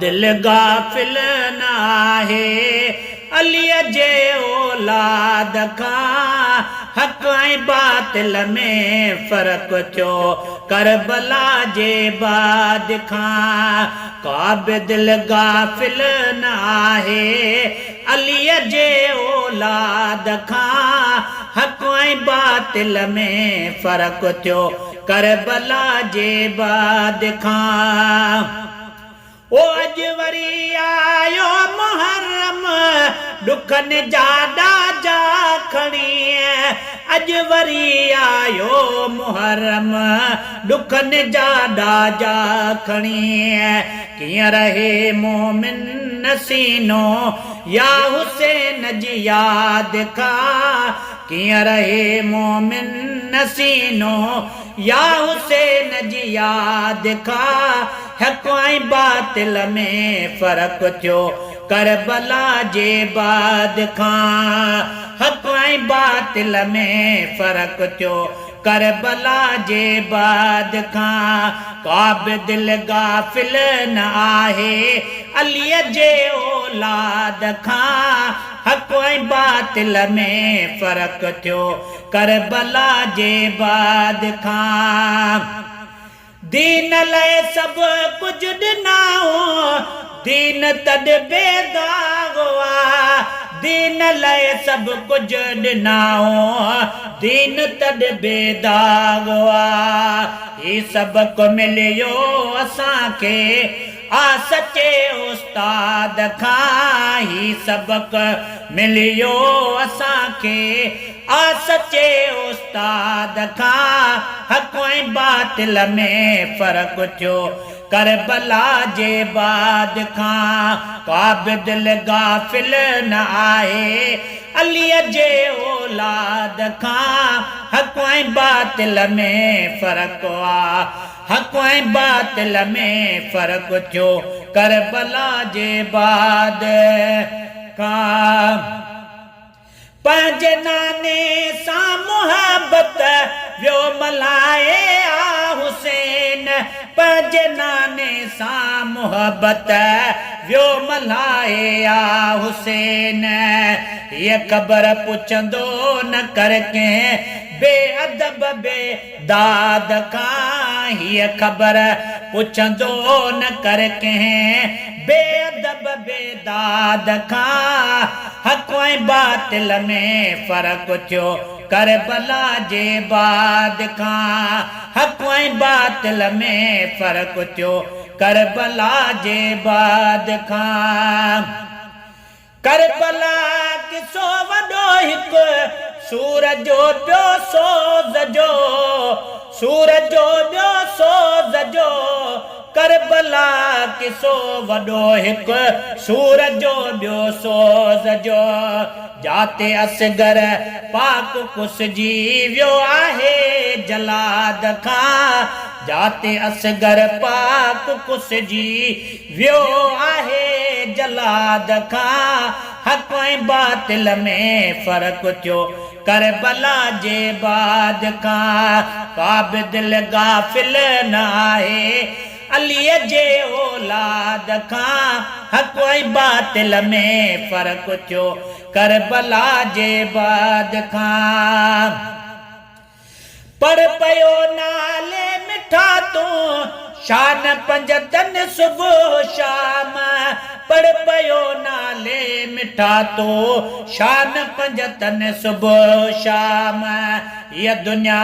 दिल गाफिल नाहे अलीअ जे औलाद खां हक़ ऐं बातिल में फ़र्क़ थियो करबला जे बाद खां का बि दिल गाफिल नाहे अलीअ जे औलाद खां हक़ ऐं बातिल में फ़र्क़ थियो करबला जे बाद खां ओ अज वरी आयो मुहर्रम दुखनि जा ॾाजा खणी अज वरी आयो मुहर्रम दुखनि जा ॾाजा खणी कीअं रहे मोमिन नसीनो या हुसैन जी यादि खां कीअं रहे मोमिन नसीनो या हुसैन जी यादि खां हक़ ऐं बातिल में फ़र्क़ थियो करबला जे बाद खां हक़ ऐं बातिल में फ़र्क़ थियो करबला जे बाद खां का बि दिल गाफिल न आहे अलीअ जे औलाद खां हक़ ऐं बातिल में फ़र्क़ थियो करबला जे बाद खां दीन लाइ सभु कुझु ॾिनाऊं दीन तॾ बेदाग दीन लाइ सभु कुझु ॾिनाऊं दीन तॾ बेदाग ही सबक़ु मिलियो असांखे आ सचे उस्ताद खां ही सबक़ु मिलियो असांखे आ सचे उस्ताद खां हक़ ऐं बातिल में फ़र्क़ थियो करबला जे बाद खां का बि दिल गाफिल न आहे अलीअ जे औलाद खां हक़ ऐं बातिल में फ़र्क़ हक़ ऐं बातिल में फ़र्क़ थियो करबला जे बाद खां पंहिंजे नाने सां मुहबत वियो मल्हाए आ हुसैन पंहिंजे नाने सां मुहबत वियो मल्हाए आ हुसैन हीअ ख़बर पुछंदो न कर कंहिं बेअदब बेदाद खां हीअ ख़बर पुछंदो न कर कंहिं बेअदब बेदाद खां हक़ ऐं बातिल में फ़र्क़ थियो करबला जे बाद खां हक़ ऐं बातिल में फ़र्क़ थियो करबला जे बाद खां करबला किसो वॾो हिकु सूरज जो ॿियो सोज़ जो सूरज जो ॿियो सोज़ जो करबला किसो वॾो हिकु सूरज जो ॿियो सोज़ जो जाते असगर पाक कुसजी वियो आहे जलाद खां जाते असगर पाक कुसजी वियो आहे जलाद खां हक़ ऐं बातिल में फ़र्क़ थियो करबला जे बाद खां का बि दिल गाफिल न आहे अलीअ जे औलाद खां हक़ ऐं बातिल में फ़र्क़ थियो करबला जे बाद खां पर पयो नाले मिठा तूं शान पंजतन सुबुह शाम पढ़ पयो नाले मिठा तो शान पंजतन सुबुह शाम हीअ दुनिया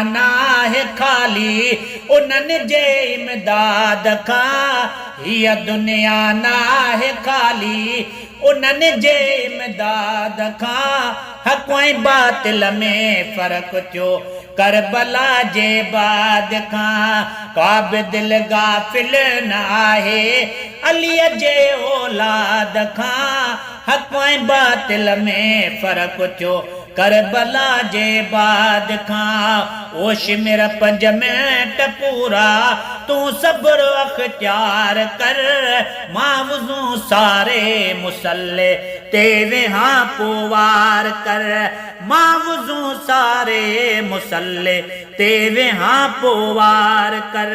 ना है खाली उन्हनि जे इमदाद खां हीअ दुनिया ना है खाली उन्हनि जे इमदाद खां हक़ ऐं बातिल में फ़र्क़ थियो करबला जे बाद खां का बि दिल गाफिल न आहे अलीअ जे औलाद खां हक़ ऐं बातिल में फ़र्क़ थियो करबला जे बाद खां ओशिमिर 5 मिंट पूरा तूं सब्र अख्तियार कर मां वुज़ू सारे मुसल्ले तेवे हाँ पोवार कर मां वुज़ू सारे मुसल्ले तेवे हाँ पोवार कर